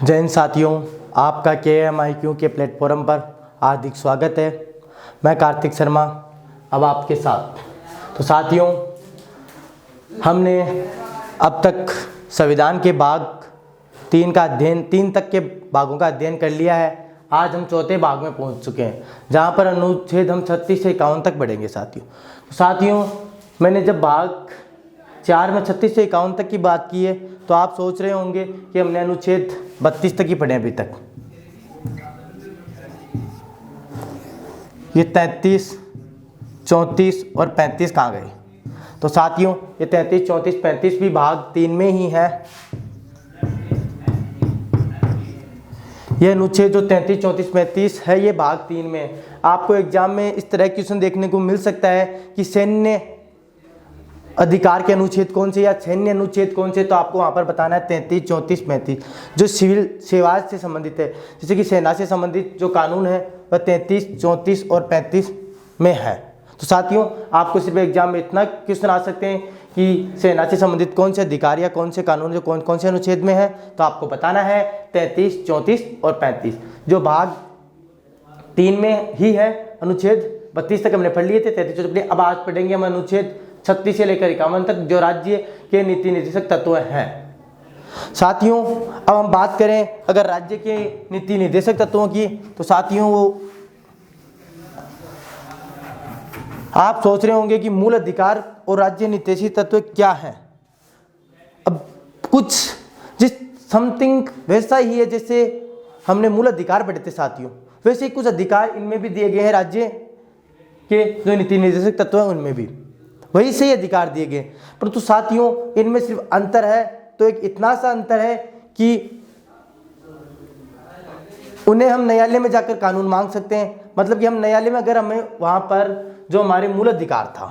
जय हिंद साथियों, आपका KMIQ के प्लेटफॉर्म पर हार्दिक स्वागत है। मैं कार्तिक शर्मा अब आपके साथ। तो साथियों, हमने अब तक संविधान के भाग 3 तक के भागों का अध्ययन कर लिया है। आज हम चौथे भाग में पहुंच चुके हैं, जहां पर अनुच्छेद हम 36 से 51 तक बढ़ेंगे। साथियों, मैंने जब भाग 4 में 36 से 51 तक की बात की है, तो आप सोच रहे होंगे कि हमने अनुच्छेद 32 तक ही पढ़े अभी तक। ये 33, 34 और 35 कहाँ गए? तो साथियों, ये 33, 34, 35 भी भाग 3 में ही है। ये अनुच्छेद जो 33, 34, 35 है, ये भाग 3 में है। आपको एग्जाम में इस तरह क्वेश्चन देखने को मिल सकता है कि सैन्य अधिकार के अनुच्छेद कौन से या सैन्य अनुच्छेद कौन से, तो आपको वहाँ पर बताना है 33, 34, 35 जो सिविल सेवा से संबंधित है, जैसे कि सेना से संबंधित जो कानून है वह 33, 34 और 35 में है। तो साथियों, आपको सिर्फ एग्जाम में इतना क्वेश्चन आ सकते हैं कि सेना से संबंधित कौन से अधिकार या कौन से कानून जो कौन से अनुच्छेद में है, तो आपको बताना है 33, 34 और 35 जो भाग 3 में ही है। अनुच्छेद 32 तक हमने पढ़ लिए थे, 33, 34। अब आज पढ़ेंगे हम अनुच्छेद 36 से लेकर 51 तक जो राज्य के नीति निर्देशक तत्व हैं। साथियों, अब हम बात करें अगर राज्य के नीति निर्देशक तत्वों की, तो साथियों वो आप सोच रहे होंगे कि मूल अधिकार और राज्य निर्देशित तत्व क्या है। अब कुछ जिस समथिंग वैसा ही है जैसे हमने मूल अधिकार पढ़े थे साथियों, वैसे ही कुछ अधिकार इनमें भी दिए गए हैं। राज्य के जो नीति निर्देशक तत्व हैं उनमें भी वही से ही अधिकार दिए गए, परंतु साथियों इनमें सिर्फ अंतर है, तो एक इतना सा अंतर है कि उन्हें हम न्यायालय में जाकर कानून मांग सकते हैं। मतलब कि हम न्यायालय में अगर हमें वहां पर जो हमारे मूल अधिकार था,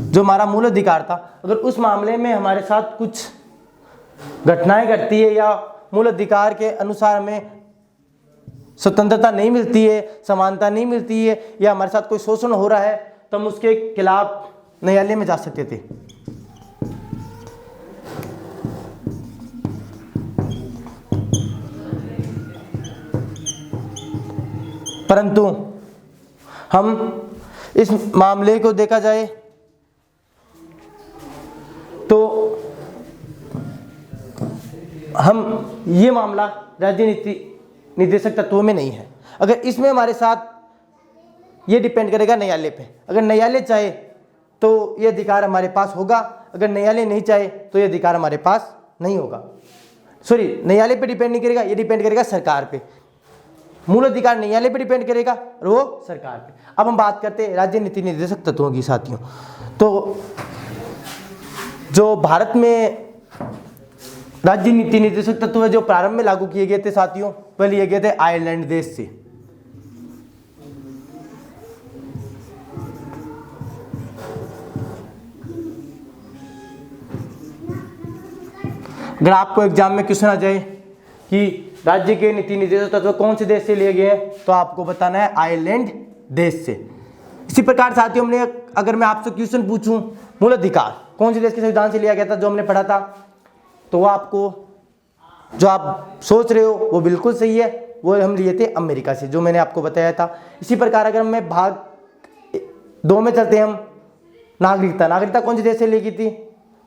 जो हमारा मूल अधिकार था, अगर उस मामले में हमारे साथ कुछ घटनाएं घटती है या मूल अधिकार के अनुसार हमें स्वतंत्रता नहीं मिलती है, समानता नहीं मिलती है, या हमारे साथ कोई शोषण हो रहा है, तो हम उसके खिलाफ न्यायालय में जा सकते थे। परंतु हम इस मामले को देखा जाए तो हम ये मामला राज्य नीति निर्देशक तत्वों में नहीं है। अगर इसमें हमारे साथ ये डिपेंड करेगा न्यायालय पे। अगर न्यायालय चाहे तो ये अधिकार हमारे पास होगा, अगर न्यायालय नहीं चाहे तो ये अधिकार हमारे पास नहीं होगा। सॉरी, न्यायालय पे डिपेंड नहीं करेगा, ये डिपेंड करेगा सरकार पे। मूल अधिकार न्यायालय पे डिपेंड करेगा और वो सरकार पे। अब हम बात करते हैं राज्य नीति निर्देशक तत्वों की साथियों। तो जो भारत में राज्य नीति निर्देशक तत्व जो प्रारंभ में लागू किए गए थे साथियों, वह लिए गए थे आयरलैंड देश से। अगर आपको एग्जाम में क्वेश्चन आ जाए कि राज्य के नीति निर्देशक तत्व कौन से देश से लिए गए हैं, तो आपको बताना है आयरलैंड देश से। इसी प्रकार साथियों, हमने अगर मैं आपसे क्वेश्चन पूछूं मूल अधिकार कौन से देश के संविधान से लिया गया था, जो हमने पढ़ा था, तो वो आपको जो आप सोच रहे हो वो बिल्कुल सही है। वो हम लिए थे अमेरिका से, जो मैंने आपको बताया था। इसी प्रकार अगर मैं भाग 2 में चलते हैं, हम नागरिकता कौन से देश से ली गई थी,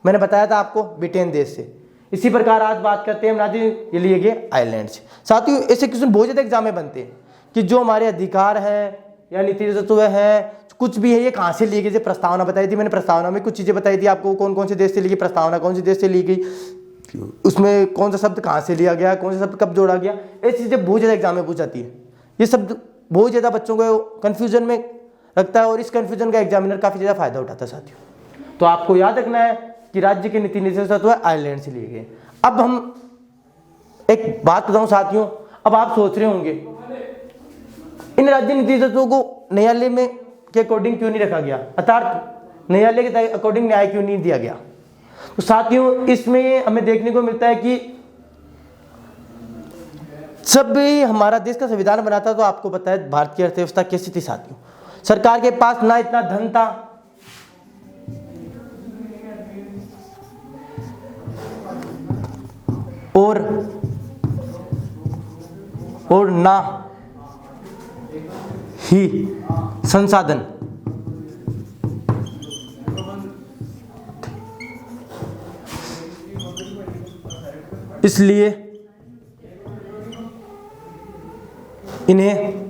मैंने बताया था आपको, ब्रिटेन देश से। इसी प्रकार आज बात करते हैं हम राज्य ये लिए गए आयरलैंड से। साथियों, ऐसे क्वेश्चन बहुत ज़्यादा एग्जाम में बनते हैं कि जो हमारे अधिकार है या नीति तत्व है, कुछ भी है, ये कहाँ से ली गई। प्रस्तावना बताई थी मैंने, प्रस्तावना में कुछ चीज़ें बताई थी आपको, कौन कौन से देश से ली गई प्रस्तावना, कौन से देश से ली गई, उसमें कौन सा शब्द कहाँ से लिया गया, कौन सा शब्द कब जोड़ा गया। ऐसी चीज़ें बहुत ज़्यादा एग्जाम में पूछ जाती है। ये शब्द बहुत ज़्यादा बच्चों को कन्फ्यूजन में रखता है और इस कन्फ्यूजन का एग्जामिनर काफ़ी ज़्यादा फायदा उठाता है साथियों। तो आपको याद रखना है कि राज्य के नीति निर्देशक तत्व आयरलैंड से लिए गए। अब हम एक बात बताऊं साथियों, अब आप सोच रहे होंगे इन राज्य नीति तत्वों को न्यायालय में के अकॉर्डिंग क्यों नहीं रखा गया, अर्थात न्यायालय के अकॉर्डिंग न्याय क्यों नहीं दिया गया। तो साथियों, इसमें हमें देखने को मिलता है कि जब भी हमारा देश का संविधान बना था, तो आपको पता है भारत की अर्थव्यवस्था कैसी थी साथियों। सरकार के पास ना इतना धन था और ना ही संसाधन इसलिए इन्हें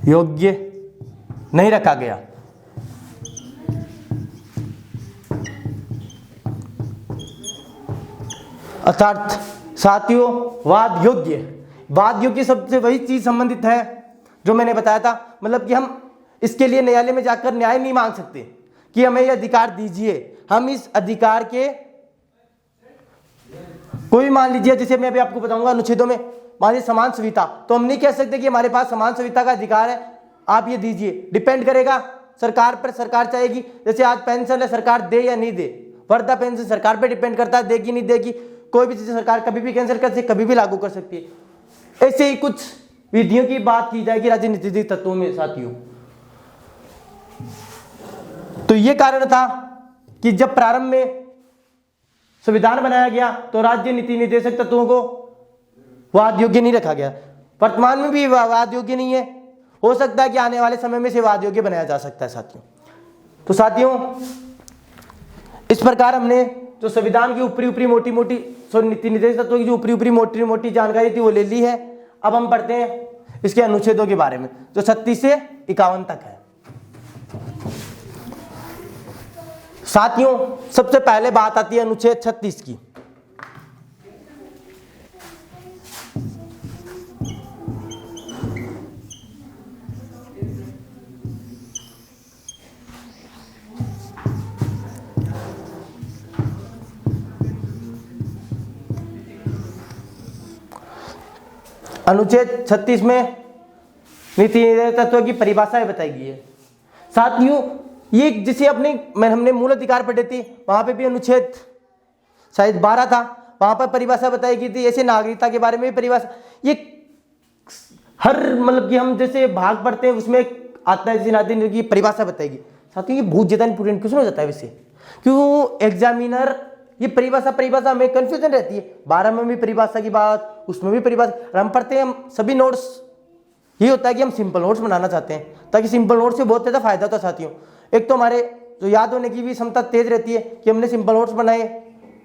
योग्य नहीं रखा गया। अर्थात साथियों, वाद योग्य शब्द से वही चीज संबंधित है जो मैंने बताया था। मतलब कि हम इसके लिए न्यायालय में जाकर न्याय नहीं मांग सकते कि हमें यह अधिकार दीजिए। हम इस अधिकार के कोई मान लीजिए, जैसे मैं अभी आपको बताऊंगा अनुच्छेदों में, मान लीजिए समान सुविधा, तो हम नहीं कह सकते कि हमारे पास समान सुविधा का अधिकार है, आप ये दीजिए। डिपेंड करेगा सरकार पर, सरकार चाहेगी। जैसे आज पेंशन है, सरकार दे या नहीं दे, वृद्धा पेंशन सरकार पे डिपेंड करता है, देगी नहीं देगी। कोई भी चीज सरकार कभी भी कैंसिल कर सकती है, कभी भी लागू कर सकती है। ऐसे ही कुछ विधियों की बात की जाएगी राजनीतिक तत्वों में साथियों। तो ये कारण था कि जब प्रारंभ में संविधान बनाया गया तो राज्य नीति निर्देशक तत्वों को वाद योग्य नहीं रखा गया। वर्तमान में भी वाद योग्य नहीं है। हो सकता है कि आने वाले समय में से वाद योग्य बनाया जा सकता है साथियों। तो साथियों, इस प्रकार हमने जो संविधान की ऊपरी मोटी नीति निर्देशक तत्वों की जो ऊपरी मोटी जानकारी थी वो ले ली है। अब हम पढ़ते हैं इसके अनुच्छेदों के बारे में जो 36 से 51 तक है। साथियों, सबसे पहले बात आती है अनुच्छेद 36 की। अनुच्छेद 36 में नीति निर्देशक तत्वों की परिभाषाएं बताई गई है। साथियों, ये जिसे हमने मूल अधिकार पढ़े थे, वहां पे भी अनुच्छेद शायद 12 था, वहां पर परिभाषा बताई गई थी। ऐसे नागरिकता के बारे में भी परिभाषा, ये हर मतलब कि हम जैसे भाग पढ़ते हैं उसमें आता है, जैसे नागरिक की परिभाषा बताएगी। साथियों, ये बहुत ज्यादा इंपोर्टेंट क्वेश्चन हो जाता है वैसे, क्यों एग्जामिनर ये परिभाषा में कंफ्यूजन रहती है। 12 में भी परिभाषा की बात, उसमें भी परिभाषा। हम पढ़ते हैं, हम सभी नोट्स ये होता है कि हम सिंपल नोट्स बनाना चाहते हैं ताकि सिंपल नोट्स से बहुत ज़्यादा फायदा होता है साथियों। एक तो हमारे जो याद होने की भी क्षमता तेज रहती है कि हमने सिंपल नोट्स बनाए,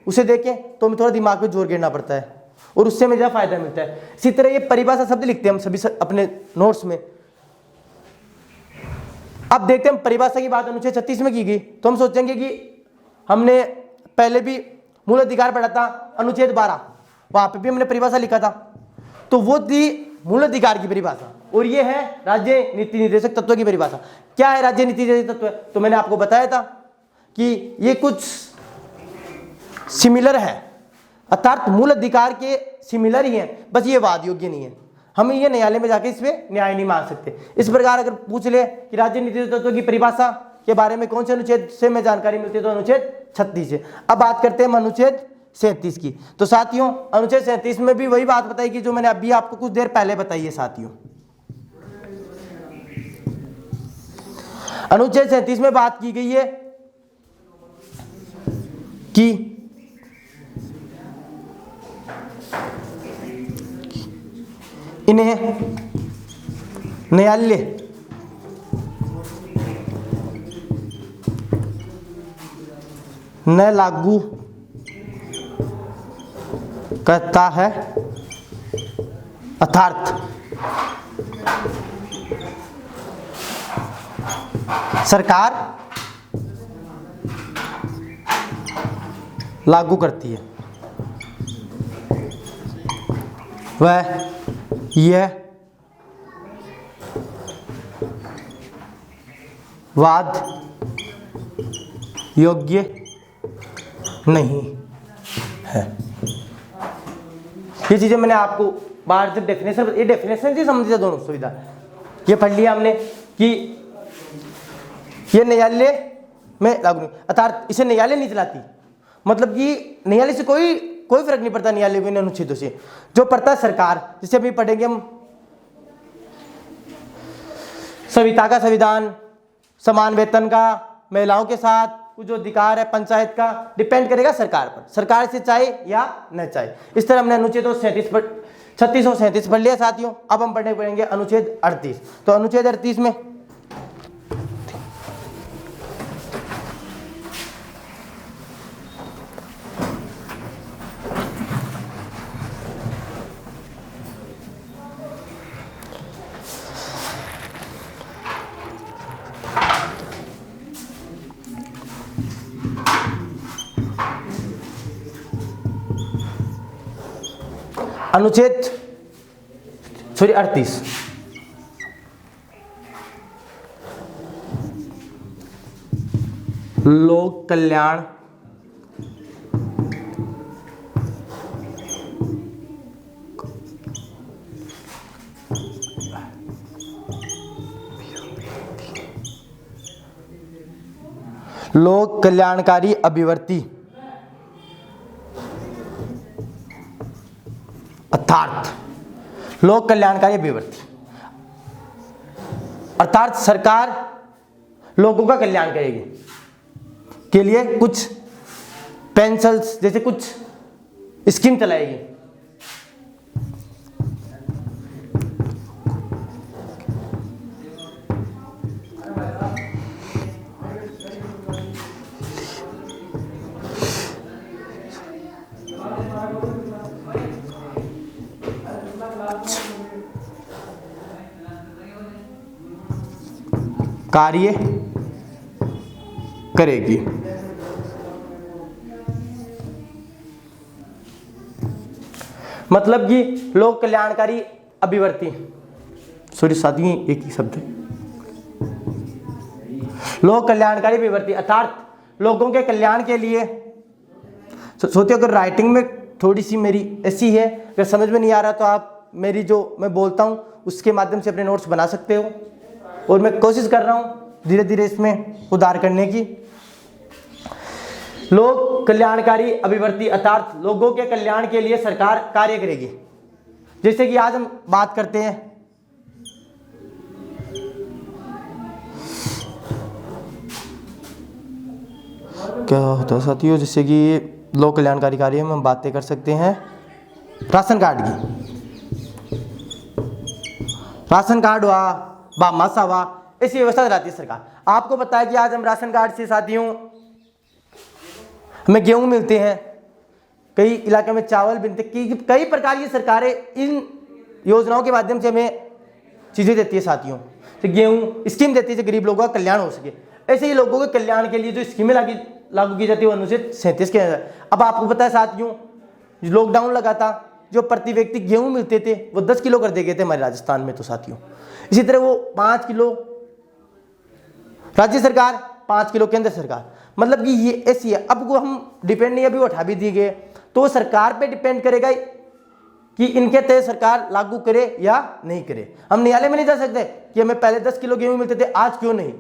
उसे देखें तो हमें थोड़ा दिमाग पे जोर गिरना पड़ता है और उससे हमें ज़्यादा फायदा मिलता है। इसी तरह ये परिभाषा शब्द लिखते हैं हम सभी अपने नोट्स में। अब देखते हैं, हम परिभाषा की बात अनुच्छेद 36 में की गई तो हम सोचेंगे कि हमने पहले भी मूल अधिकार पढ़ा था अनुच्छेद 12, वहां पे भी हमने परिभाषा लिखा था, तो वो थी मूल अधिकार की परिभाषा और ये है राज्य नीति निर्देशक तत्व की परिभाषा। क्या है राज्य नीति निर्देशक तत्व? तो मैंने आपको बताया था कि ये कुछ सिमिलर है, अर्थात मूल अधिकार के सिमिलर ही है, बस ये वाद योग्य नहीं है। हम ये न्यायालय में जाके इसमें न्याय नहीं मांग सकते। इस प्रकार अगर पूछ ले कि राज्य नीति तत्व की परिभाषा के बारे में कौन से अनुच्छेद से में जानकारी मिलती है, तो अनुच्छेद 36 है। अब बात करते हैं अनुच्छेद 37 की। तो साथियों, अनुच्छेद 37 में भी वही बात बताई कि जो मैंने अभी आपको कुछ देर पहले बताई है साथियों। अनुच्छेद 37 में बात की गई है कि इन्हें न्यायालय न लागू करता है, अर्थात सरकार लागू करती है। वह यह वाद योग्य नहीं है। ये चीजें मैंने आपको बाहर से डेफिनेशन, ये डेफिनेशन से समझिए दोनों सुविधा ये पढ़ लिया हमने कि ये न्यायालय में लागू नहीं, अर्थात इसे न्यायालय नहीं चलाती, मतलब कि न्यायालय से कोई फर्क नहीं पड़ता न्यायालय को इन अनुच्छेदों से। जो पड़ता है सरकार, जिसे अभी पढ़ेंगे हम सविता का संविधान, समान वेतन का, महिलाओं के साथ कुछ जो अधिकार है पंचायत का, डिपेंड करेगा सरकार पर, सरकार से चाहे या न चाहे। इस तरह हमने अनुच्छेद 36 और 37 पढ़ लिया साथियों। अब हम पढ़ेंगे अनुच्छेद 38। तो अनुच्छेद 38 में अनुच्छेद 38 लोक कल्याण लोक कल्याणकारी अभिवृत्ति अर्थात लोक कल्याणकारी अभिवृत्ति अर्थात सरकार लोगों का कल्याण करेगी के लिए कुछ पेंशन्स जैसे कुछ स्कीम चलाएगी। कार्य करेगी। मतलब कि लोक कल्याणकारी अभिवृत्ति, सॉरी साथियों एक ही शब्द है, लोक कल्याणकारी अभिवृत्ति अर्थात लोगों के कल्याण के लिए। सोचिए अगर राइटिंग में थोड़ी सी मेरी ऐसी है, अगर समझ में नहीं आ रहा तो आप मेरी जो मैं बोलता हूँ उसके माध्यम से अपने नोट्स बना सकते हो, और मैं कोशिश कर रहा हूँ धीरे धीरे इसमें सुधार करने की। लोक कल्याणकारी अभिवृत्ति अर्थात लोगों के कल्याण के लिए सरकार कार्य करेगी। जैसे कि आज हम बात करते हैं क्या होता है साथियों, जैसे कि लोक कल्याणकारी कार्य में हम बातें कर सकते हैं राशन कार्ड की। राशन कार्ड हुआ, बामासा हुआ, ऐसी व्यवस्था चलाती है सरकार। आपको पता है कि आज हम राशन कार्ड से साथियों हमें गेहूं मिलते हैं, कई इलाके में चावल मिलते, कई प्रकार की सरकारें इन योजनाओं के माध्यम से हमें चीजें देती है साथियों। तो गेहूं स्कीम देती है जो गरीब लोगों का कल्याण हो सके। ऐसे ही लोगों के कल्याण के लिए जो स्कीमें लागू की जाती है अनुच्छेद 37 के अंदर। अब आपको पता है साथियों लॉकडाउन लगा था, जो प्रति व्यक्ति गेहूं मिलते थे वो 10 किलो कर दे गए थे हमारे राजस्थान में। तो साथियों इसी तरह वो 5 किलो राज्य सरकार, 5 किलो केंद्र सरकार, मतलब कि ये ऐसी है। अब वो हम डिपेंड नहीं, अभी वो उठा भी दिए गए, तो सरकार पे डिपेंड करेगा कि इनके तहत सरकार लागू करे या नहीं करे। हम न्यायालय में नहीं जा सकते कि हमें पहले 10 किलो गेहूं मिलते थे आज क्यों नहीं,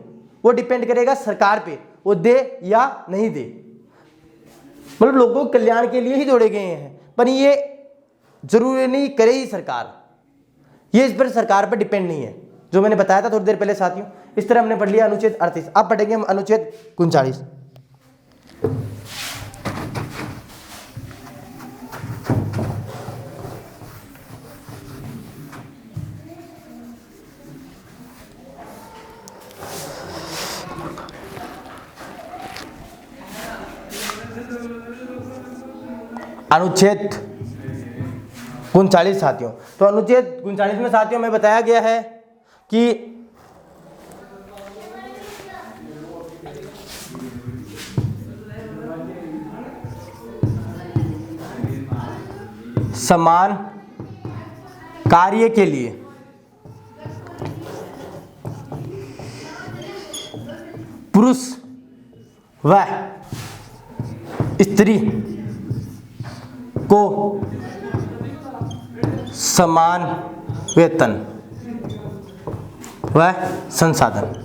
वो डिपेंड करेगा सरकार पे, वो दे या नहीं दे। मतलब लोगों के कल्याण के लिए ही जोड़े गए हैं, पर ये जरूरी नहीं करे ही सरकार, ये इस पर सरकार पर डिपेंड नहीं है, जो मैंने बताया था थोड़ी देर पहले साथियों। इस तरह हमने पढ़ लिया अनुच्छेद 38। अब पढ़ेंगे हम अनुच्छेद 39। अनुच्छेद 39 साथियों, तो अनुच्छेद 39 में साथियों में बताया गया है कि समान कार्य के लिए पुरुष व स्त्री को समान वेतन व संसाधन।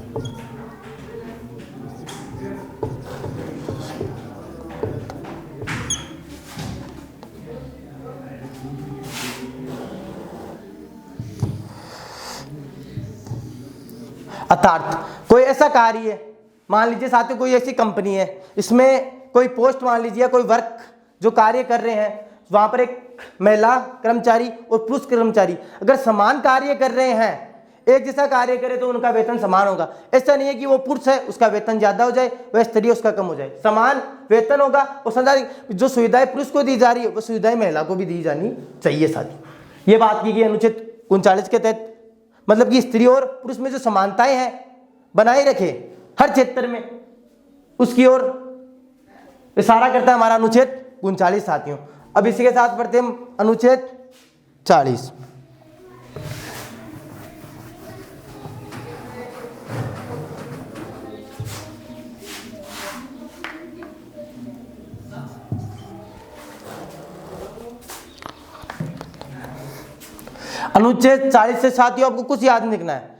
अर्थात कोई ऐसा कार्य है, मान लीजिए साथियों कोई ऐसी कंपनी है, इसमें कोई पोस्ट मान लीजिए, कोई वर्क जो कार्य कर रहे हैं, वहां पर एक महिला कर्मचारी और पुरुष कर्मचारी अगर समान कार्य कर रहे हैं, एक जैसा कार्य करे तो उनका वेतन समान होगा। ऐसा नहीं है कि वो पुरुष है उसका वेतन ज्यादा हो जाए, वह स्त्री उसका कम हो जाए, समान वेतन होगा। और संसाधित जो सुविधाएं पुरुष को दी जा रही है वो सुविधाएं महिला को भी दी जानी चाहिए। साथी ये बात की गई अनुच्छेद 39 के तहत, मतलब कि स्त्री और पुरुष में जो समानताएं हैं बनाए रखे हर क्षेत्र में, उसकी ओर इशारा करता है हमारा अनुच्छेद 39। साथियों अब इसी के साथ पढ़ते हम अनुच्छेद 40। अनुच्छेद 40 से साथियों आपको कुछ याद नहीं लिखना है।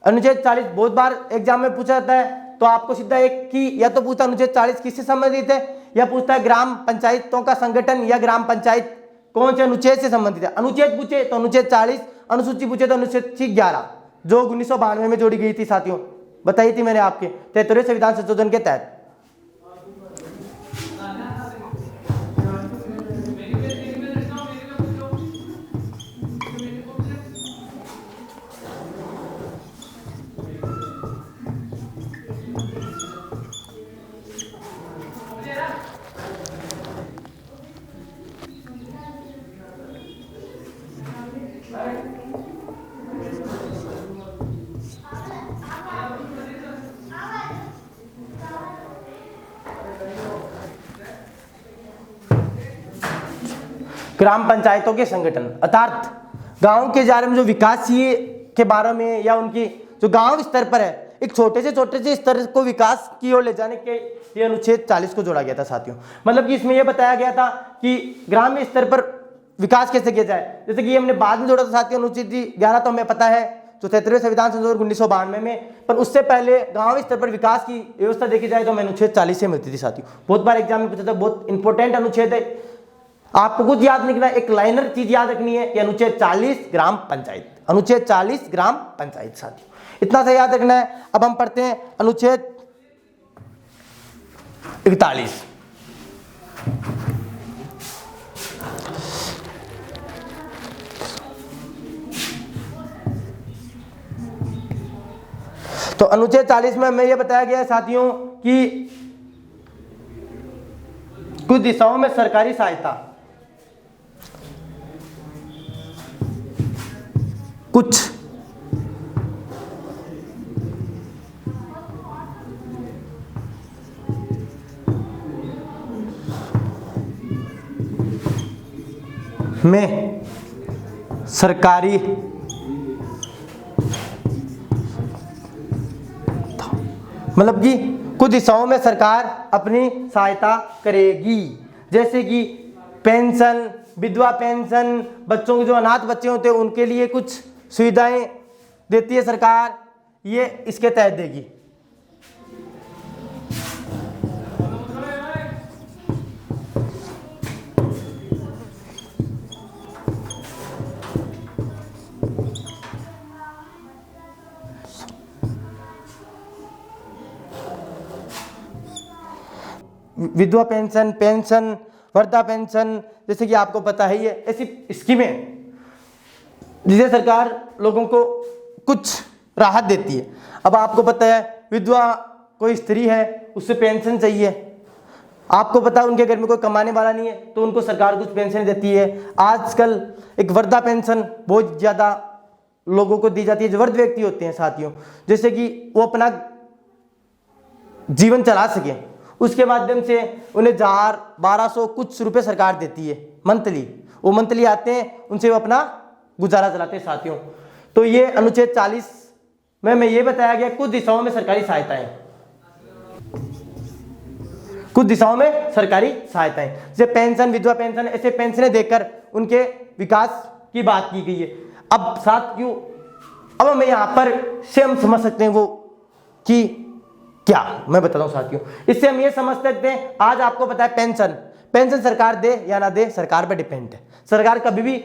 अनुच्छेद 40 बहुत बार एग्जाम में पूछा जाता है, तो आपको सीधा एक की या तो पूछता अनुच्छेद 40 किससे संबंधित है, या पूछता है ग्राम पंचायतों का संगठन या ग्राम पंचायत कौन से अनुच्छेद से संबंधित है। अनुच्छेद पूछे तो अनुच्छेद 40, अनुसूची पूछे तो अनुच्छेद 11 जो 1992 में जोड़ी गई थी। साथियों बताई थी मैंने आपके 73वें संविधान संशोधन के तहत। ग्राम पंचायतों के संगठन अर्थात गांव के बारे में जो विकासीय के बारे में या उनकी जो गांव स्तर पर है एक छोटे से स्तर को विकास की ओर ले जाने के लिए अनुच्छेद 40 को जोड़ा गया था। साथियों मतलब कि इसमें यह बताया गया था कि ग्रामीण स्तर पर विकास कैसे किया जाए। जैसे कि हमने बाद में जोड़ा था साथियों अनुच्छेद 11 तो हमें पता है जो 73वें संविधान संशोधन 1992 में, पर उससे पहले गांव स्तर पर विकास की व्यवस्था देखी जाए तो हमें अनुच्छेद 40 से मिलती थी। साथियों बहुत बार एग्जाम में पूछा था, बहुत इंपॉर्टेंट अनुच्छेद है, आपको कुछ याद नहीं रखना, एक लाइनर चीज याद रखनी है कि अनुच्छेद 40 ग्राम पंचायत, अनुच्छेद 40 ग्राम पंचायत। साथियों इतना सा याद रखना है। अब हम पढ़ते हैं अनुच्छेद 41। तो अनुच्छेद 40 में हमें यह बताया गया है साथियों कि कुछ दिशाओं में सरकारी सहायता कुछ में सरकारी मतलब कि कुछ दिशाओं में सरकार अपनी सहायता करेगी, जैसे कि पेंशन, विधवा पेंशन, बच्चों के जो अनाथ बच्चे होते हैं उनके लिए कुछ सुविधाएं देती है सरकार, ये इसके तहत देगी। विधवा पेंशन, पेंशन, वृद्धा पेंशन, जैसे कि आपको पता है ये ऐसी स्कीमें जिसे सरकार लोगों को कुछ राहत देती है। अब आपको पता है विधवा कोई स्त्री है उससे पेंशन चाहिए, आपको पता है उनके घर में कोई कमाने वाला नहीं है तो उनको सरकार कुछ पेंशन देती है। आजकल एक वृद्धा पेंशन बहुत ज़्यादा लोगों को दी जाती है जो वृद्ध व्यक्ति होते हैं साथियों, जैसे कि वो अपना जीवन चला सके, उसके माध्यम से उन्हें 1000-1200 कुछ रुपए सरकार देती है मंथली। वो मंथली आते हैं, उनसे वो अपना गुजारा चलाते हैं साथियों। तो ये अनुच्छेद 40 में हमें ये बताया गया कुछ दिशाओं में सरकारी सहायताएं, कुछ दिशाओं में सरकारी सहायताएं जैसे पेंशन, विधवा पेंशन, ऐसे पेंशनें देकर उनके विकास की बात की गई है। अब साथियों अब हमें यहाँ पर से हम समझ सकते हैं वो कि क्या मैं बताता हूं साथियों, इससे हम ये समझ सकते हैं आज आपको पता है पेंशन सरकार दे या ना दे सरकार पर डिपेंड है। सरकार कभी भी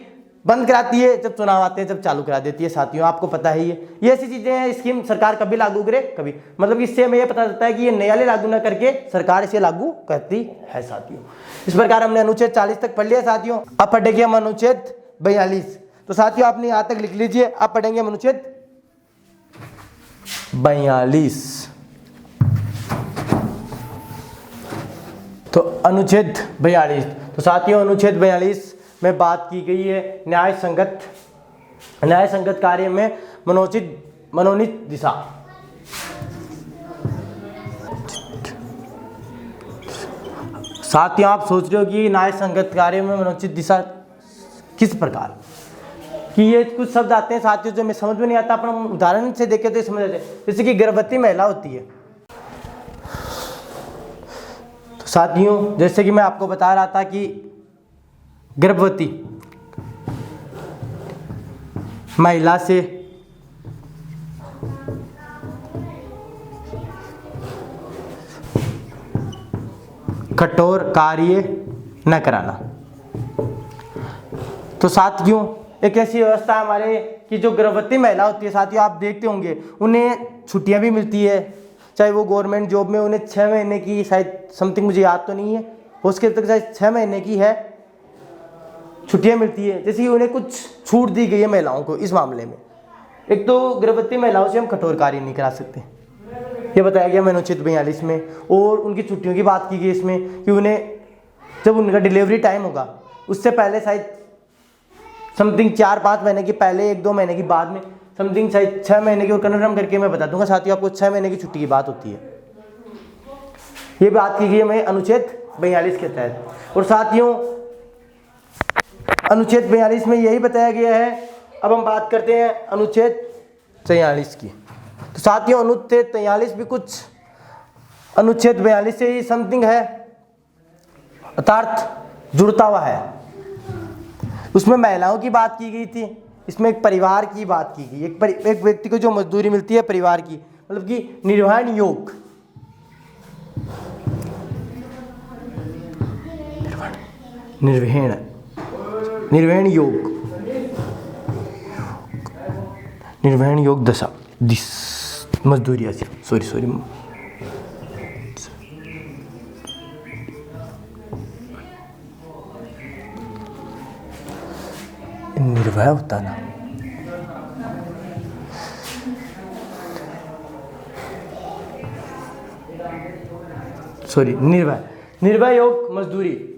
बंद कराती है, जब चुनाव आते हैं जब चालू करा देती है। साथियों आपको पता ही है ये ऐसी चीजें हैं, स्कीम सरकार कभी लागू करे कभी, मतलब इससे हमें ये पता चलता है कि ये नया लागू ना करके सरकार इसे लागू करती है। साथियों इस प्रकार हमने अनुच्छेद 40 तक पढ़ लिया। साथियों अब पढ़ेंगे हम अनुच्छेद 42। तो साथियों आपने यहाँ तक लिख लीजिए, अब पढ़ेंगे हम अनुच्छेद 42। तो अनुच्छेद 42, तो साथियों अनुच्छेद 42 में बात की गई है न्याय संगत कार्य में मनोनीत दिशा। साथियों आप सोच रहे हो कि न्याय संगत कार्य में मनोचित दिशा किस प्रकार कि ये कुछ शब्द आते हैं साथियों जो हमें समझ में नहीं आता, अपन उदाहरण से देखें तो समझ आते हैं। जैसे कि गर्भवती महिला होती है, तो साथियों जैसे कि मैं आपको बता रहा था कि गर्भवती महिला से कठोर कार्य न कराना। तो साथियों एक ऐसी व्यवस्था हमारे कि जो गर्भवती महिला होती है, साथियों आप देखते होंगे उन्हें छुट्टियां भी मिलती है, चाहे वो गवर्नमेंट जॉब में उन्हें 6 महीने की, शायद समथिंग मुझे याद तो नहीं है, उसके तक शायद 6 महीने की है छुट्टियां मिलती है। जैसे कि उन्हें कुछ छूट दी गई है महिलाओं को इस मामले में। एक तो गर्भवती महिलाओं से हम कठोर कार्य नहीं करा सकते, ये बताया गया अनुच्छेद 42 में। और उनकी छुट्टियों की बात की गई इसमें कि उन्हें जब उनका डिलीवरी टाइम होगा उससे पहले शायद समथिंग 4-5 महीने की पहले, 1-2 महीने की बाद में, समथिंग शायद 6 महीने की, और कन्फर्म करके मैं बता दूंगा साथियों आपको 6 महीने की छुट्टी की बात होती है। ये बात की गई है अनुच्छेद 42 के तहत। और साथियों अनुच्छेद 42 में यही बताया गया है। अब हम बात करते हैं अनुच्छेद 43 की। तो साथियों अनुच्छेद 43 भी कुछ अनुच्छेद 42 से ही समथिंग है, अर्थात जुड़ता हुआ है। उसमें महिलाओं की बात की गई थी, इसमें एक परिवार की बात की गई, एक व्यक्ति को जो मजदूरी मिलती है परिवार की, मतलब कि निर्वहन योग, निर्वहन योग दशा मजदूरी ऐसी, सॉरी निर्भय होता ना, सॉरी निर्भय योग मजदूरी।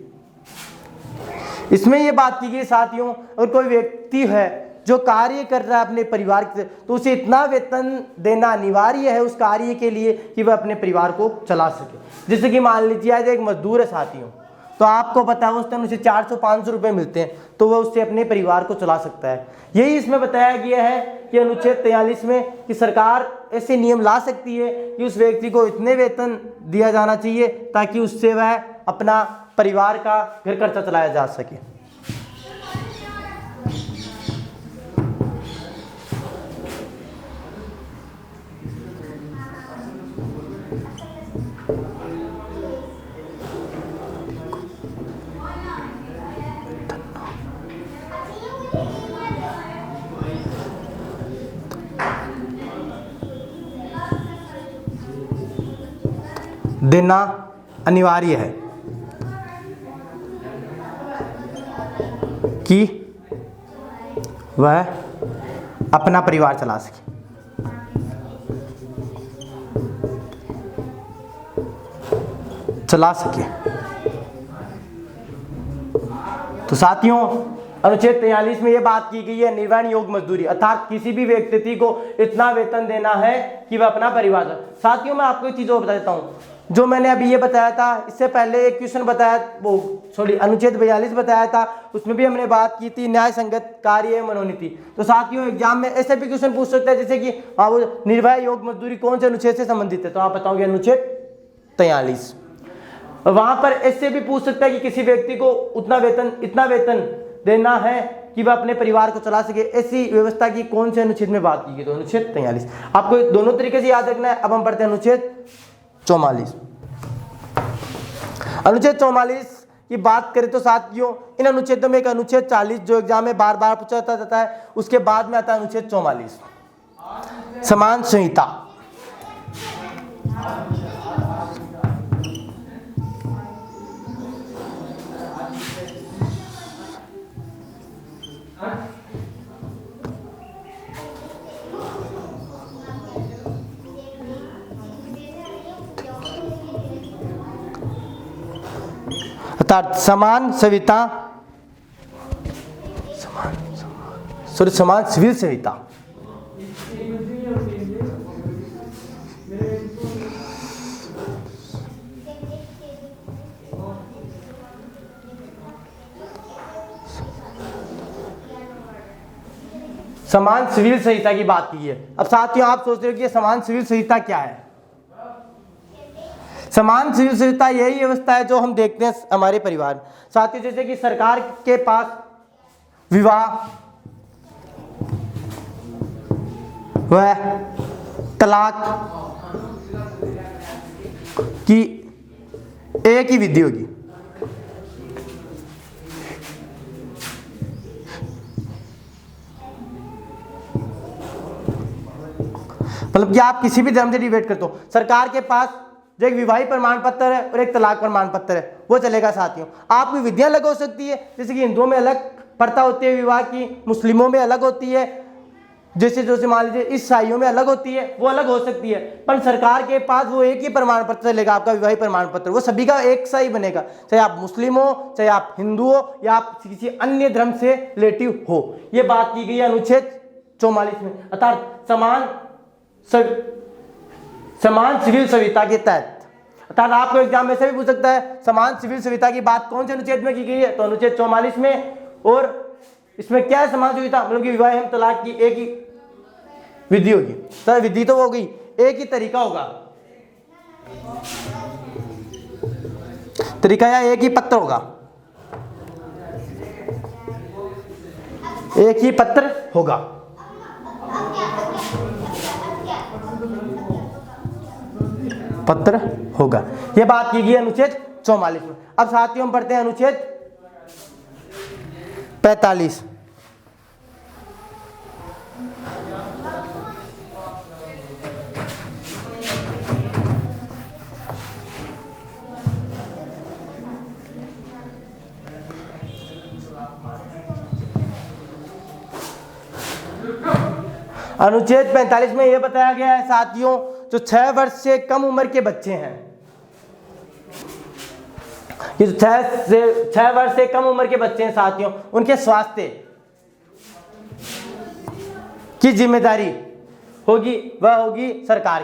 इसमें ये बात की गई साथियों, और कोई व्यक्ति है जो कार्य कर रहा है अपने परिवार के, तो उसे इतना वेतन देना अनिवार्य है उस कार्य के लिए कि वह अपने परिवार को चला सके। जैसे कि मान लीजिए आज एक मजदूर है साथियों, तो आपको पता है उस टाइम उसे 400-500 रुपये मिलते हैं, तो वह उससे अपने परिवार को चला सकता है। यही इसमें बताया गया है कि अनुच्छेद 43 में कि सरकार ऐसे नियम ला सकती है कि उस व्यक्ति को इतने वेतन दिया जाना चाहिए ताकि उससे वह अपना परिवार का घर खर्चा चलाया जा सके। देना अनिवार्य है कि वह अपना परिवार चला सके। तो साथियों अनुच्छेद 43 में यह बात की गई है निर्वहन योग मजदूरी, अर्थात किसी भी व्यक्ति को इतना वेतन देना है कि वह अपना परिवार। साथियों मैं आपको एक चीज और बता देता हूं, जो मैंने अभी ये बताया था, इससे पहले एक क्वेश्चन बताया, अनुच्छेद 42 बताया था, उसमें भी हमने बात की थी न्याय संगत कार्य मनोनीति। तो साथियों एग्जाम में ऐसे भी क्वेश्चन पूछ सकते हैं जैसे कि वो निर्वहन योग मजदूरी कौन से अनुच्छेद से संबंधित है, तो आप बताओगे अनुच्छेद 43। वहां पर ऐसे भी पूछ सकता है कि किसी व्यक्ति को इतना वेतन देना है कि वह अपने परिवार को चला सके, ऐसी व्यवस्था की कौन से अनुच्छेद में बात की गई, तो अनुच्छेद 43। आपको दोनों तरीके से याद रखना है। अब हम पढ़ते हैं अनुच्छेद 44। अनुच्छेद 44 की बात करें तो साथियों इन अनुच्छेदों में एक अनुच्छेद 40 जो एग्जाम में बार बार पूछा जाता है, उसके बाद में आता है अनुच्छेद 44 समान संहिता। अर्थात समान संहिता, समान सिविल संहिता। समान सिविल संहिता की बात की है। अब साथियों आप सोच रहे हो कि ये समान सिविल संहिता क्या है? समान सिविल संहिता यही व्यवस्था है जो हम देखते हैं हमारे परिवार में। साथियों जैसे कि सरकार के पास विवाह व तलाक की एक ही विधि होगी। मतलब कि आप किसी भी धर्म से डिबेट करते हो, सरकार के पास जो एक विवाही प्रमाण पत्र है और एक तलाक प्रमाण पत्र है वो चलेगा। साथियों आपकी विधियां अलग हो सकती है, जैसे कि हिंदुओं में अलग प्रथा होती है विवाह की, मुस्लिमों में अलग होती है, जैसे मान लीजिए ईसाइयों में अलग होती है, वो अलग हो सकती है, पर सरकार के पास वो एक ही प्रमाण पत्र चलेगा, आपका विवाही प्रमाण पत्र, वो सभी का एक सा ही बनेगा, चाहे आप मुस्लिम हो, चाहे आप हिंदू हो, या आप किसी अन्य धर्म से रिलेटिव हो। ये बात की गई है अनुच्छेद 44 में, अर्थात समान सिविल संहिता के तहत। अर्थात आपको एग्जाम में से भी पूछ सकता है समान सिविल संहिता की बात कौन से अनुच्छेद में की गई है, तो अनुच्छेद 44 में। और इसमें क्या है समान संहिता, मतलब कि विवाह एवं तलाक की एक ही विधि होगी। तो विधि तो हो गई, एक ही तरीका होगा, तरीका या एक ही पत्र होगा, एक ही पत्र होगा। पत्र होगा, यह बात की गई अनुच्छेद 44 में। अब साथियों हम पढ़ते हैं अनुच्छेद 45। अनुच्छेद 45 में यह बताया गया है साथियों, जो 6 वर्ष से कम उम्र के बच्चे हैं, ये 6 वर्ष से कम उम्र के बच्चे हैं साथियों, उनके स्वास्थ्य की जिम्मेदारी होगी, वह होगी सरकार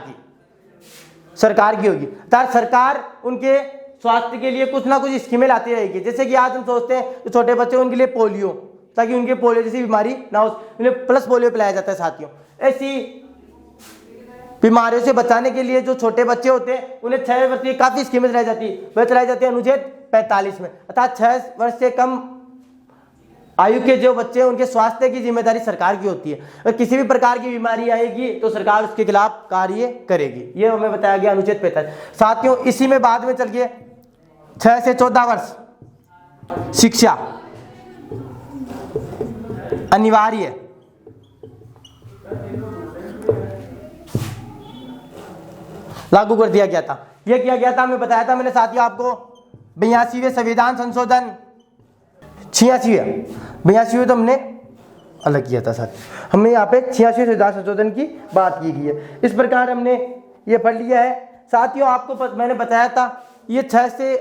की होगी। अर्थात सरकार उनके स्वास्थ्य के लिए कुछ ना कुछ स्कीमें लाती रहेगी। जैसे कि आज हम सोचते हैं जो छोटे बच्चे उनके लिए पोलियो, ताकि उनके पोलियो जैसी बीमारी ना हो, उन्हें प्लस पोलियो पिलाया जाता है साथियों। ऐसी बीमारियों से बचाने के लिए जो छोटे बच्चे होते हैं उन्हें 6 वर्ष की काफी स्कीमें चलाई जाती है, वह चलाई जाती है अनुच्छेद 45 में। अर्थात 6 वर्ष से कम आयु के जो बच्चे हैं उनके स्वास्थ्य की जिम्मेदारी सरकार की होती है, और किसी भी प्रकार की बीमारी आएगी तो सरकार उसके खिलाफ कार्य करेगी। ये हमें बताया गया अनुच्छेद 45। साथियों इसी में बाद में चल के 6 से 14 वर्ष शिक्षा अनिवार्य लागू कर दिया गया था। यह किया गया था, हमें बताया था मैंने साथियों आपको 82वें संविधान संशोधन 86वें तो हमने अलग किया था साथियों, हमने यहाँ पे 86वें संविधान संशोधन की बात की गई है। इस प्रकार हमने ये पढ़ लिया है साथियों। आपको मैंने बताया था ये 6 से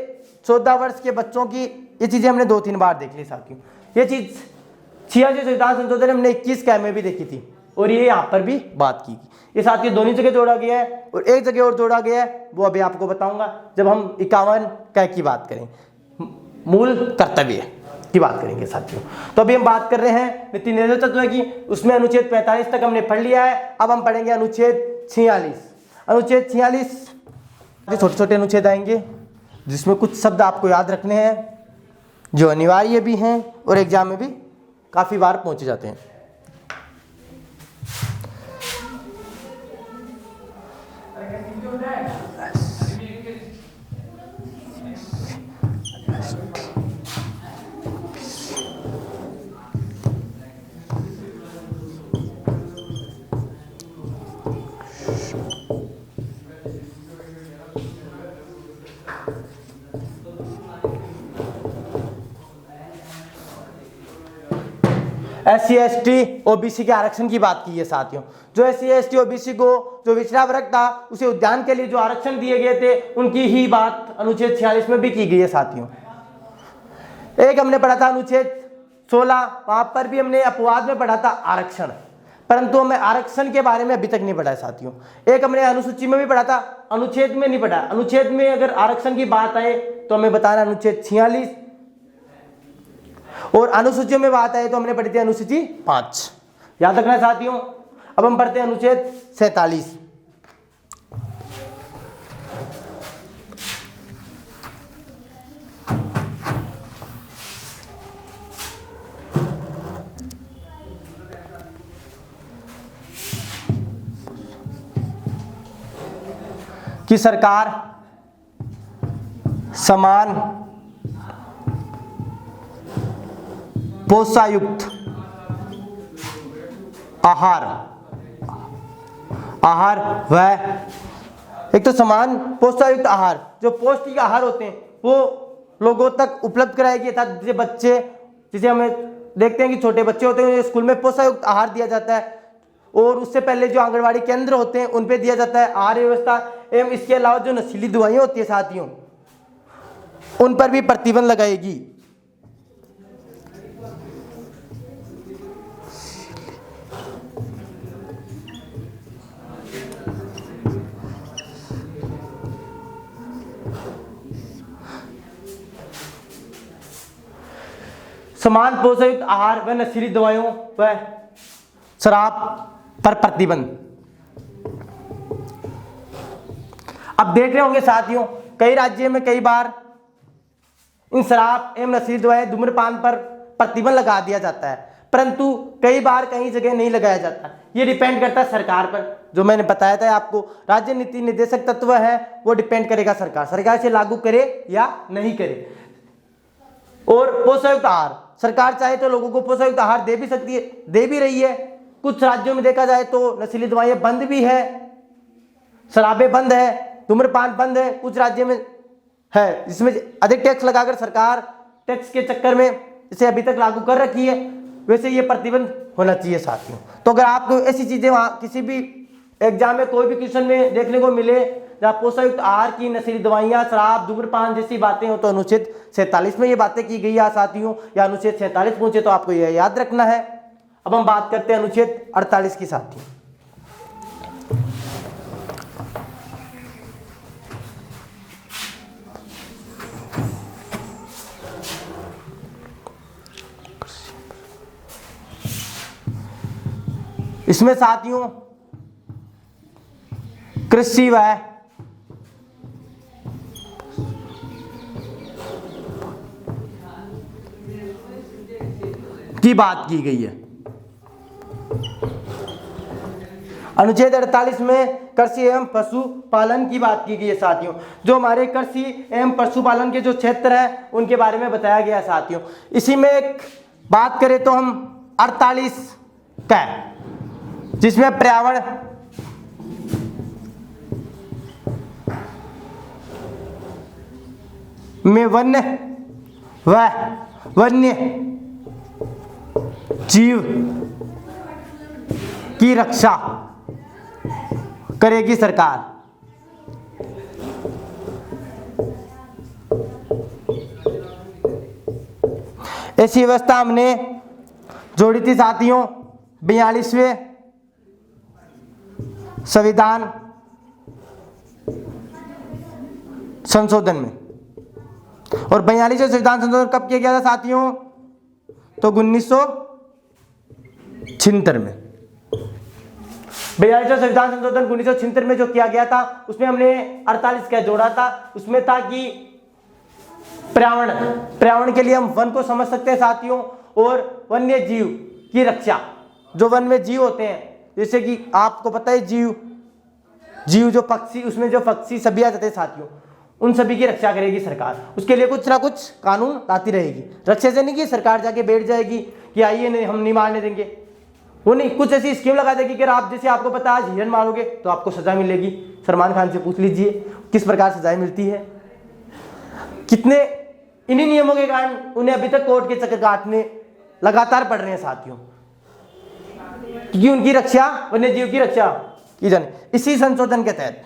14 वर्ष के बच्चों की ये चीजें हमने 2-3 बार देख ली साथियों। ये चीज 86वें संविधान संशोधन हमने 21 कै में भी देखी थी, और ये यहाँ पर भी बात की गई। ये साथियों दोनों जगह जोड़ा गया है, और एक जगह और जोड़ा गया है, वो अभी आपको बताऊंगा जब हम 51 कै की बात करें, मूल कर्तव्य की बात करेंगे साथियों। तो अभी हम बात कर रहे हैं नीति निर्देश तत्व की, उसमें अनुच्छेद 45 तक हमने पढ़ लिया है। अब हम पढ़ेंगे अनुच्छेद 46। अनुच्छेद 46 छोटे छोटे अनुच्छेद आएंगे जिसमें कुछ शब्द आपको याद रखने हैं जो अनिवार्य भी हैं और एग्जाम में भी काफी बार पहुंचे जाते हैं। SC/ST OBC के आरक्षण की बात की है साथियों। जो SC/ST OBC को जो पिछड़ा वर्ग था उसे उद्यान के लिए जो आरक्षण दिए गए थे उनकी ही बात अनुच्छेद 46 में भी की गई है साथियों। एक हमने पढ़ा था अनुच्छेद 16, वहां पर भी हमने अपवाद में पढ़ा था आरक्षण, परंतु हमें आरक्षण के बारे में अभी तक नहीं पढ़ा है साथियों। एक हमने अनुसूची में भी पढ़ा था, अनुच्छेद में नहीं पढ़ा। अनुच्छेद में अगर आरक्षण की बात आए तो हमें बताना अनुच्छेद 46, और अनुसूचियों में बात आए तो हमने पढ़ी थी अनुसूची 5, याद रखना साथियों। अब हम पढ़ते हैं अनुच्छेद 47। कि सरकार समान पोषायुक्त आहार व एक तो समान पोषायुक्त आहार, जो पौष्टिक आहार होते हैं वो लोगों तक उपलब्ध कराएगी, अर्थात जैसे बच्चे, जिसे हमें देखते हैं कि छोटे बच्चे होते हैं स्कूल में पोषायुक्त आहार दिया जाता है, और उससे पहले जो आंगनवाड़ी केंद्र होते हैं उन पे दिया जाता है आहार व्यवस्था। एवं इसके अलावा जो नशीली दवाइयां होती है साथियों उन पर भी प्रतिबंध लगाएगी। समान पोषायुक्त आहार व नशीली दवाइयों व शराब पर प्रतिबंध। अब देख रहे होंगे साथियों कई राज्यों में कई बार इन शराब एवं नशीली दवाएं धूम्रपान पर प्रतिबंध लगा दिया जाता है, परंतु कई बार कई जगह नहीं लगाया जाता। ये डिपेंड करता है सरकार पर। जो मैंने बताया था आपको, राज्य नीति निर्देशक तत्व है वो डिपेंड करेगा सरकार से लागू करे या नहीं करे। और पोषायुक्त आहार, सरकार चाहे तो लोगों को पोषायुक्त आहार दे भी सकती है, दे भी रही है। कुछ राज्यों में देखा जाए तो नशीली दवाइयां बंद भी है, शराबें बंद है, धूम्रपान बंद है, कुछ राज्यों में है जिसमें अधिक टैक्स लगाकर सरकार टैक्स के चक्कर में इसे अभी तक लागू कर रखी है। वैसे ये प्रतिबंध होना चाहिए साथियों। तो अगर आपको ऐसी चीजें वहां किसी भी एग्जाम में कोई भी क्वेश्चन में देखने को मिले जहाँ पोषायुक्त आहार की, नशीली दवाइयां, शराब, धूम्रपान जैसी बातें हो तो अनुच्छेद 47 में ये बातें की गई है साथियों, या अनुच्छेद 47 पूछे तो आपको यह याद रखना है। अब हम बात करते हैं अनुच्छेद 48 की साथियों। इसमें साथियों कृषि व की बात की गई है। अनुच्छेद 48 में कृषि एवं पशुपालन की बात की गई है साथियों। जो हमारे कृषि एवं पशुपालन के जो क्षेत्र है उनके बारे में बताया गया है साथियों। इसी में एक बात करें तो हम 48 का है जिसमें पर्यावरण में वन्य जीव की रक्षा करेगी सरकार। ऐसी व्यवस्था हमने जोड़ी थी साथियों 42वें संविधान संशोधन में। और 42वें संविधान संशोधन कब किया गया था साथियों? तो 1976 में। 42वें संविधान संशोधन 1976 में जो किया गया था उसमें हमने 48 का जोड़ा था। उसमें था कि पर्यावरण के लिए हम वन को समझ सकते हैं साथियों, और वन्य जीव की रक्षा। जो वन में जीव होते हैं जैसे कि आपको पता है जीव जो पक्षी, उसमें जो पक्षी सभी आ जाते हैं साथियों, उन सभी की रक्षा करेगी सरकार। उसके लिए कुछ ना कुछ कानून लाती रहेगी। रक्षा से नहीं कि सरकार जाके बैठ जाएगी कि आइए नहीं हम नहीं मारने देंगे, वो नहीं, कुछ ऐसी स्कीम लगा देगी कि आप जैसे आपको पता आज हिरन मारोगे तो आपको सजा मिलेगी। सलमान खान से पूछ लीजिए किस प्रकार सजाएं मिलती है। कितने इन्हीं नियमों के कारण उन्हें अभी तक कोर्ट के चक्कर काटने लगातार पड़ रहे हैं साथियों। क्योंकि उनकी रक्षा, वन्य जीव की रक्षा की जाने। इसी संशोधन के तहत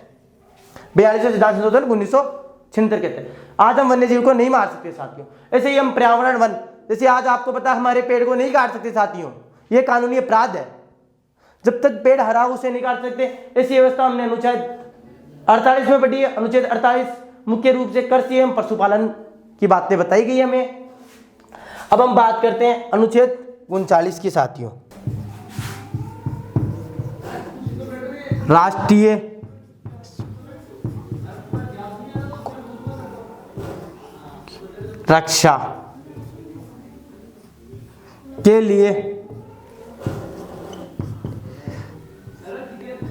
42वें सिद्धांत संशोधन 1976 के तहत आज हम वन्य जीव को नहीं मार सकते साथियों। ऐसे ही हम पर्यावरण वन, जैसे आज आपको पता है हमारे पेड़ को नहीं काट सकते साथियों, ये कानूनी अपराध है। जब तक पेड़ हरा उसे नहीं काट सकते। ऐसी व्यवस्था हमने अनुच्छेद 48 में पढ़ी है। अनुच्छेद 48 मुख्य रूप से कृषि एवं पशुपालन की बातें बताई गई हमें। अब हम बात करते हैं अनुच्छेद 39 की साथियों। राष्ट्रीय रक्षा के लिए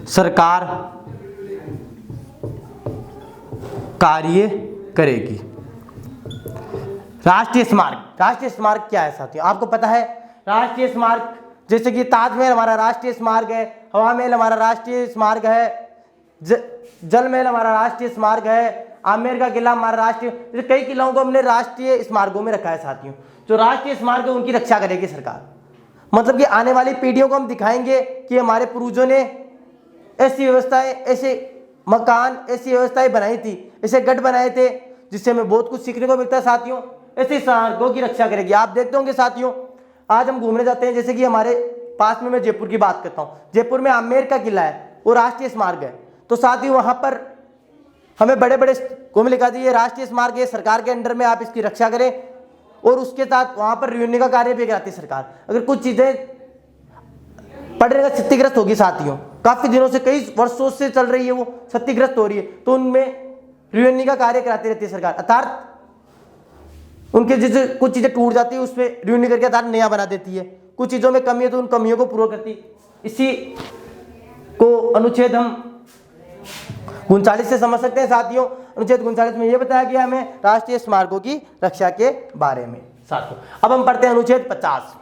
सरकार कार्य करेगी। राष्ट्रीय स्मारक, राष्ट्रीय स्मारक क्या है साथियों? आपको पता है राष्ट्रीय स्मारक जैसे कि ताजमहल हमारा राष्ट्रीय स्मारक है, हवा महल हमारा राष्ट्रीय स्मारक है, जल महल हमारा राष्ट्रीय स्मारक है, आमेर का किला हमारा राष्ट्रीय, कई किलों को हमने राष्ट्रीय स्मारकों में रखा है साथियों। जो राष्ट्रीय स्मारक है उनकी रक्षा करेगी सरकार। मतलब कि आने वाली पीढ़ियों को हम दिखाएंगे कि हमारे पूर्वजों ने ऐसी व्यवस्थाएं, ऐसे मकान, ऐसी व्यवस्थाएं बनाई थी, ऐसे गढ़ बनाए थे, जिससे हमें बहुत कुछ सीखने को मिलता है साथियों। ऐसे स्मारकों की रक्षा करेगी। आप देखते होंगे साथियों, आज हम घूमने जाते हैं, जैसे कि हमारे पास में मैं जयपुर की बात करता हूँ, जयपुर में आमेर का किला है, वो राष्ट्रीय स्मारक है। तो साथियों वहाँ पर हमें बड़े बड़े को में लिखा दिए राष्ट्रीय स्मारक है, सरकार के अंडर में आप इसकी रक्षा करें, और उसके साथ वहाँ पर रियूनिंग का कार्य भी कराती है सरकार। अगर कुछ चीज़ें पढ़ने का क्षतिग्रस्त होगी साथियों, काफ़ी दिनों से, कई वर्षों से चल रही है, वो क्षतिग्रस्त हो रही है, तो उनमें रियूनिंग का कार्य कराती रहती है सरकार। अर्थात उनके जैसे कुछ चीज़ें टूट जाती है, उसमें रियूनिंग करके अर्थात नया बना देती है। कुछ चीज़ों में कमी है तो उन कमियों को पूरा करती है। इसी को अनुच्छेद हम 39 से समझ सकते हैं साथियों। अनुच्छेद 39 में यह बताया गया हमें राष्ट्रीय स्मारकों की रक्षा के बारे में साथियों। अब हम पढ़ते हैं अनुच्छेद 50।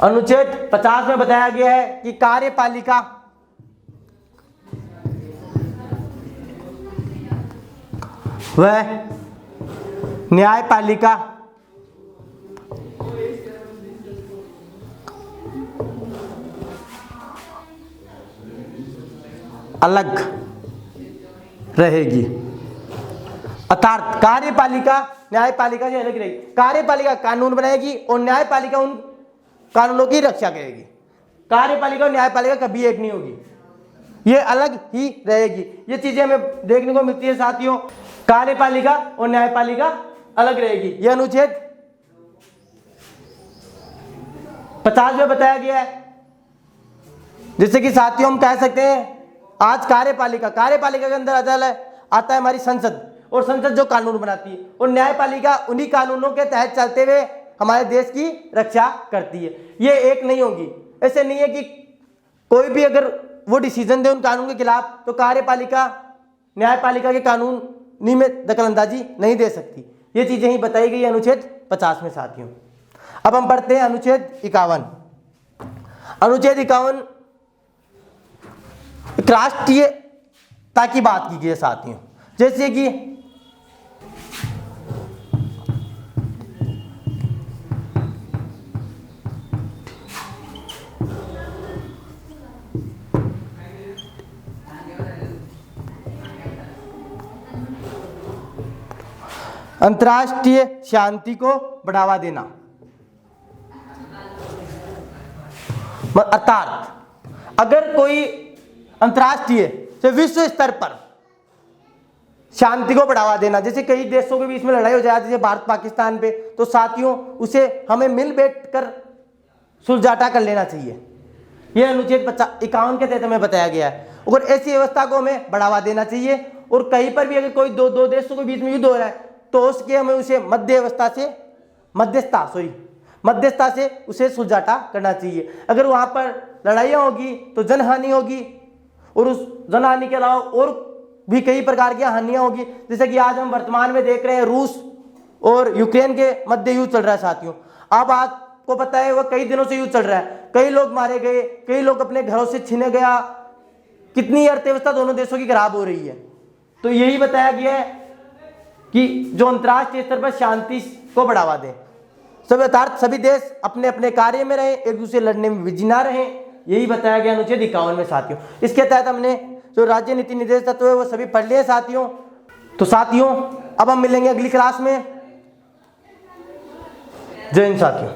अनुच्छेद 50 में बताया गया है कि कार्यपालिका वह न्यायपालिका अलग रहेगी। अर्थात कार्यपालिका न्यायपालिका से अलग रहेगी। कार्यपालिका कानून बनाएगी और न्यायपालिका उन कानूनों की रक्षा करेगी। कार्यपालिका और न्यायपालिका कभी एक नहीं होगी, ये अलग ही रहेगी। ये चीजें हमें देखने को मिलती है साथियों। कार्यपालिका और न्यायपालिका अलग रहेगी, यह अनुच्छेद 50 में बताया गया है। जैसे कि साथियों हम कह सकते हैं आज कार्यपालिका के अंदर आता है हमारी संसद, और संसद जो कानून बनाती है, और न्यायपालिका उन्हीं कानूनों के तहत चलते हुए हमारे देश की रक्षा करती है। ये एक नहीं होगी। ऐसे नहीं है कि कोई भी अगर वो डिसीजन दे उन कानून के खिलाफ तो कार्यपालिका न्यायपालिका के कानूनी में दखलंदाजी नहीं दे सकती। ये चीजें ही बताई गई अनुच्छेद 50 में साथियों। अब हम पढ़ते हैं अनुच्छेद 51। अनुच्छेद 51 राष्ट्रीयता की बात की गई है साथियों। जैसे कि अंतर्राष्ट्रीय शांति को बढ़ावा देना, अर्थात अगर कोई अंतर्राष्ट्रीय से विश्व स्तर पर शांति को बढ़ावा देना, जैसे कई देशों के बीच में लड़ाई हो जाए, जैसे भारत पाकिस्तान पे, तो साथियों उसे हमें मिल बैठ कर सुलझाटा कर लेना चाहिए। यह अनुच्छेद 51 के तहत हमें बताया गया है। और ऐसी व्यवस्था को हमें बढ़ावा देना चाहिए, और कहीं पर भी अगर कोई दो देशों के बीच में युद्ध हो रहा है तो उसके हमें उसे मध्यस्थता से उसे सुलझाटा करना चाहिए। अगर वहां पर लड़ाइयाँ होगी तो जनहानि होगी, और उस जनहानि के अलावा और भी कई प्रकार की हानियां होगी। जैसे कि आज हम वर्तमान में देख रहे हैं रूस और यूक्रेन के मध्य युद्ध चल रहा है साथियों। अब आपको पता है वह कई दिनों से युद्ध चल रहा है, कई लोग मारे गए, कई लोग अपने घरों से छीने गया, कितनी अर्थव्यवस्था दोनों देशों की खराब हो रही है। तो यही बताया गया है कि जो अंतर्राष्ट्रीय स्तर पर शांति को बढ़ावा दें, सभी अर्थात सभी देश अपने अपने कार्य में रहें, एक दूसरे लड़ने में बिजी ना रहें, यही बताया गया अनुच्छेद 51 में साथियों। इसके तहत हमने जो राज्य नीति निर्देश तत्व है वो सभी पढ़ लिए साथियों। तो साथियों अब हम मिलेंगे अगली क्लास में। जय हिंद साथियों।